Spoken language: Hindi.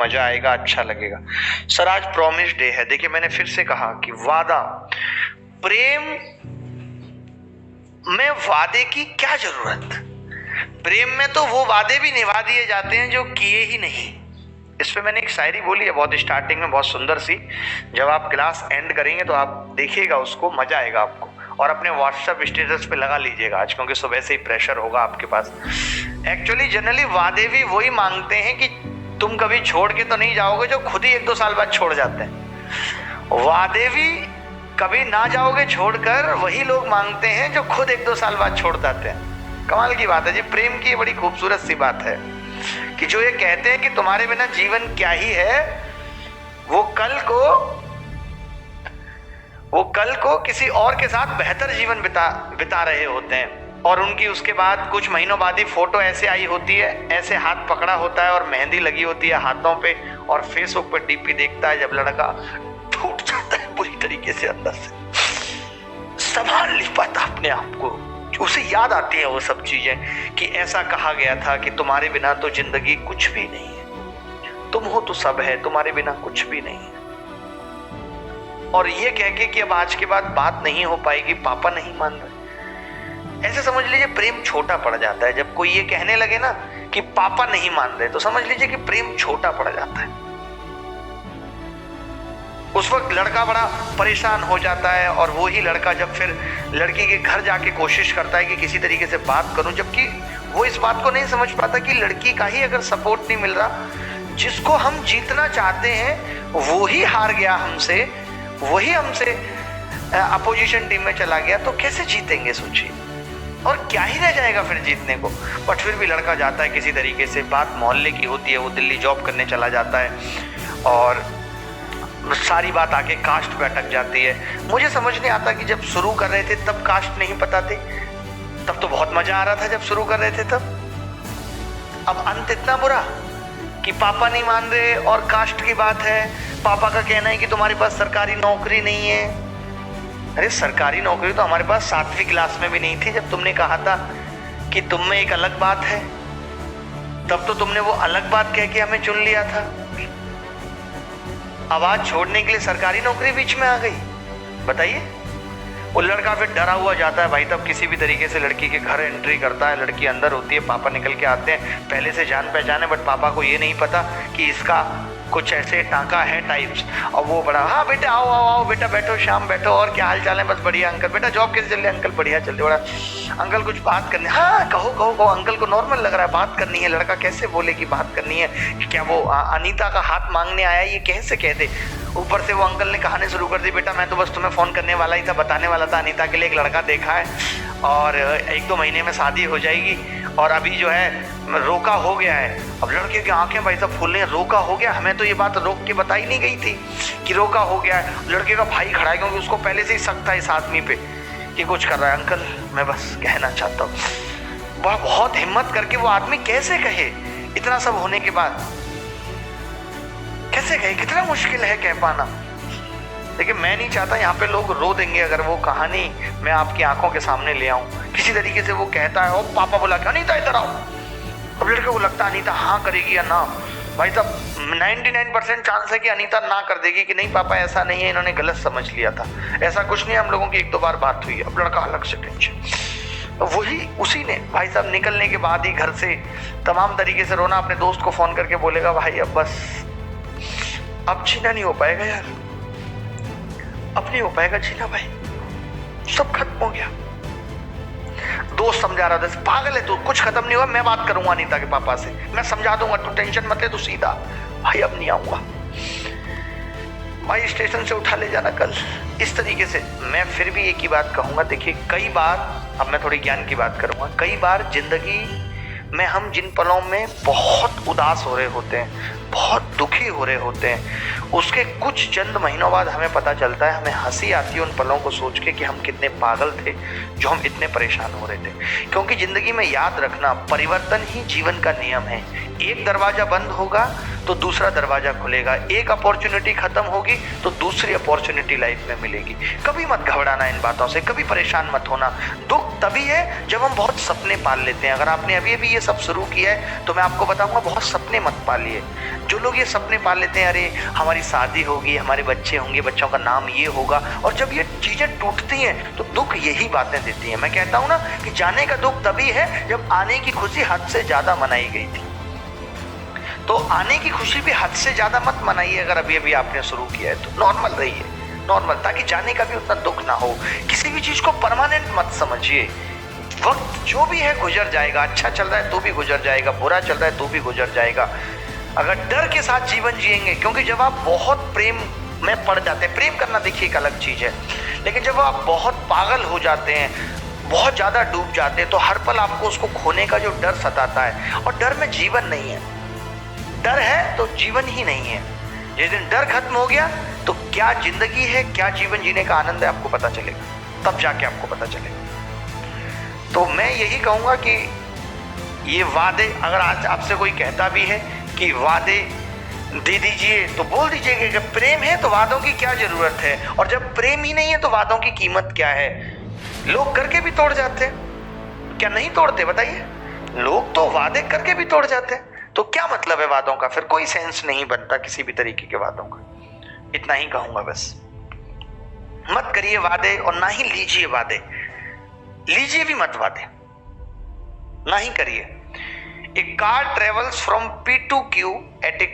मजा आएगा, अच्छा लगेगा। सर आज प्रॉमिस डे है। देखिए मैंने फिर से कहा कि वादा, प्रेम में वादे की क्या जरूरत। प्रेम में तो वो वादे भी निभा दिए जाते हैं जो किए ही नहीं। इस पे मैंने एक शायरी बोली है बहुत स्टार्टिंग में, बहुत सुंदर सी। जब आप क्लास एंड करेंगे तो आप देखिएगा उसको, मजा आएगा आपको, और अपने व्हाट्सएप स्टेटस पे लगा लीजिएगा आज, क्योंकि सुबह से ही प्रेशर होगा आपके पास। एक्चुअली जनरली वादे भी वही मांगते हैं कि तुम कभी छोड़ के तो नहीं जाओगे जो खुद ही 1-2 साल बाद छोड़ जाते हैं। वादे भी कभी ना जाओगे छोड़कर वही लोग मांगते हैं जो खुद 1-2 साल बाद छोड़ जाते हैं। कमाल की बात है जी, प्रेम की बड़ी खूबसूरत सी बात है कि जो ये कहते हैं कि तुम्हारे बिना जीवन क्या ही है, वो कल को किसी और के साथ बेहतर जीवन बिता रहे होते हैं। और उनकी उसके बाद कुछ महीनों बाद ही फोटो ऐसे आई होती है, ऐसे हाथ पकड़ा होता है और मेहंदी लगी होती है हाथों पे, और फेसबुक पे डीपी देखता है जब लड़का टूट जाता है पूरी तरीके से, अंदर से संभाल नहीं पाता अपने आप को। उसे याद आती है वो सब चीजें कि ऐसा कहा गया था कि तुम्हारे बिना तो जिंदगी कुछ भी नहीं है, तुम हो तो सब है, तुम्हारे बिना कुछ भी नहीं है। और ये कह के कि अब आज के बाद बात नहीं हो पाएगी, पापा नहीं मान रहे, ऐसे समझ लीजिए प्रेम छोटा पड़ जाता है। जब कोई ये कहने लगे ना कि पापा नहीं मान रहे, तो समझ लीजिए कि प्रेम छोटा पड़ जाता है। उस वक्त लड़का बड़ा परेशान हो जाता है, और वो ही लड़का जब फिर लड़की के घर जाके कोशिश करता है कि किसी तरीके से बात करूं, जबकि वो इस बात को नहीं समझ पाता कि लड़की का ही अगर सपोर्ट नहीं मिल रहा, जिसको हम जीतना चाहते हैं वो ही हार गया हमसे, वही हमसे अपोजिशन टीम में चला गया, तो कैसे जीतेंगे सोचिए, और क्या ही रह जाएगा फिर जीतने को। बट फिर भी लड़का जाता है किसी तरीके से, बात मोहल्ले की होती है, वो दिल्ली जॉब करने चला जाता है, और सारी बात आके कास्ट पे अटक जाती है। मुझे समझ नहीं आता कि जब शुरू कर रहे थे तब कास्ट नहीं पता थे, तब तो बहुत मजा आ रहा था जब शुरू कर रहे थे तब। अब अंत इतना बुरा कि पापा नहीं मान रहे और कास्ट की बात है। पापा का कहना है कि तुम्हारे पास सरकारी नौकरी नहीं है। अरे सरकारी नौकरी तो हमारे पास 7वीं क्लास में भी नहीं थी जब तुमने कहा था कि तुम में एक अलग बात है, तब तो तुमने वो अलग बात कह के हमें चुन लिया था। आवाज छोड़ने के लिए सरकारी नौकरी बीच में आ गई, बताइए। वो लड़का फिर डरा हुआ जाता है भाई, तब किसी भी तरीके से लड़की के घर एंट्री करता है। लड़की अंदर होती है, पापा निकल के आते हैं, पहले से जान पहचान है, बट पापा को ये नहीं पता कि इसका कुछ ऐसे टांका है टाइप्स। और वो बड़ा, हाँ बेटा आओ आओ आओ बेटा बैठो, शाम बैठो, और क्या हाल चाल है? बस बढ़िया अंकल। बेटा जॉब कैसे चल रही है? अंकल बढ़िया चल रही है। बड़ा अंकल कुछ बात करनी, हाँ कहो कहो कहो। अंकल को नॉर्मल लग रहा है, बात करनी है। लड़का कैसे बोले कि बात करनी है, क्या वो अनीता का हाथ मांगने आया, ये कैसे कह दे। ऊपर से वो अंकल ने कहानी शुरू कर दी, बेटा मैं तो बस तुम्हें फ़ोन करने वाला ही था, बताने वाला था अनीता के लिए एक लड़का देखा है और 1-2 महीने में शादी हो जाएगी, और अभी जो है रोका हो गया है। अब लड़के की आंखें भाई साहब फूल रही हैं, रोका हो गया? हमें तो ये बात रोक के बताई नहीं गई थी कि रोका हो गया है। लड़के का भाई खड़ा है, क्योंकि उसको पहले से ही शक था इस आदमी पे कि कुछ कर रहा है। अंकल मैं बस कहना चाहता हूँ। बहुत हिम्मत करके वो आदमी कैसे कहे इतना सब होने के बाद, कैसे कहे? कितना मुश्किल है कह पाना। लेकिन मैं नहीं चाहता यहाँ पे लोग रो देंगे अगर वो कहानी मैं आपकी आंखों के सामने ले आऊं। किसी तरीके से वो कहता है, ओ पापा बोला क्या अनीता इधर आओ। अब लड़के को लगता है अनीता हाँ करेगी या ना। भाई साहब 99% चांस है कि अनीता ना कर देगी कि नहीं पापा ऐसा नहीं है, इन्होंने गलत समझ लिया था, ऐसा कुछ नहीं, हम लोगों की 1-2 बार बात हुई। अब लड़का अलग से टेंशन। वही उसी ने भाई साहब निकलने के बाद ही घर से तमाम तरीके से रोना, अपने दोस्त को फोन करके बोलेगा भाई अब बस, अब जीना नहीं हो पाएगा यार, अब नहीं हो पाएगा जीना भाई, सब खत्म हो गया। दोस्त समझा रहा था, पागल है तू, कुछ खत्म नहीं हुआ, मैं बात करूंगा अनीता के पापा से, मैं समझा दूंगा, तू टेंशन मत ले, तू सीधा। भाई अब नहीं आऊंगा भाई, स्टेशन से उठा ले जाना कल। इस तरीके से मैं फिर भी एक ही बात कहूंगा, देखिए कई बार, अब मैं थोड़ी ज्ञान की बात करूंगा, कई बार जिंदगी में हम जिन पलों में बहुत उदास हो रहे होते हैं, बहुत दुखी हो रहे होते हैं, उसके कुछ चंद महीनों बाद हमें पता चलता है, हमें हंसी आती है उन पलों को सोच के कि हम कितने पागल थे जो हम इतने परेशान हो रहे थे। क्योंकि ज़िंदगी में याद रखना, परिवर्तन ही जीवन का नियम है। एक दरवाज़ा बंद होगा तो दूसरा दरवाज़ा खुलेगा, एक अपॉर्चुनिटी ख़त्म होगी तो दूसरी अपॉर्चुनिटी लाइफ में मिलेगी। कभी मत घबराना इन बातों से, कभी परेशान मत होना। दुख तभी है जब हम बहुत सपने पाल लेते हैं। अगर आपने अभी अभी ये सब शुरू किया है तो मैं आपको बताऊंगा बहुत सपने मत पालिए। जो लोग ये सपने पाल लेते हैं, अरे हमारी शादी होगी, हमारे बच्चे होंगे, बच्चों का नाम ये होगा, और जब ये चीजें टूटती हैं तो दुख यही बातें देती हैं। मैं कहता हूं ना कि जाने का दुख तभी है जब आने की खुशी हद से ज्यादा मनाई गई थी। तो आने की खुशी भी हद से ज्यादा मत मनाइए। अगर अभी अभी आपने शुरू किया है तो नॉर्मल रहिए, नॉर्मल, ताकि जाने का भी उतना दुख ना हो। किसी भी चीज को परमानेंट मत समझिए। वक्त जो भी है गुजर जाएगा। अच्छा चल रहा है तो भी गुजर जाएगा, बुरा चल रहा है तो भी गुजर जाएगा। अगर डर के साथ जीवन जिएंगे, क्योंकि जब आप बहुत प्रेम में पड़ जाते हैं, प्रेम करना देखिए एक अलग चीज है, लेकिन जब आप बहुत पागल हो जाते हैं, बहुत ज्यादा डूब जाते हैं, तो हर पल आपको उसको खोने का जो डर सताता है, और डर में जीवन नहीं है। डर है तो जीवन ही नहीं है। जिस दिन डर खत्म हो गया तो क्या जिंदगी है, क्या जीवन जीने का आनंद है, आपको पता चलेगा, तब जाके आपको पता चलेगा। तो मैं यही कहूंगा कि ये वादे, अगर आज आपसे कोई कहता भी है कि वादे दे दीजिए, तो बोल दीजिए कि प्रेम है तो वादों की क्या जरूरत है, और जब प्रेम ही नहीं है तो वादों की कीमत क्या है। लोग करके भी तोड़ जाते हैं, क्या नहीं तोड़ते बताइए? लोग तो वादे करके भी तोड़ जाते हैं, तो क्या मतलब है वादों का? फिर कोई सेंस नहीं बनता किसी भी तरीके के वादों का। इतना ही कहूंगा बस। मत करिए वादे और ना ही लीजिए वादे, लीजिए भी मत वादे, ना ही करिए। A car travels from P to Q at a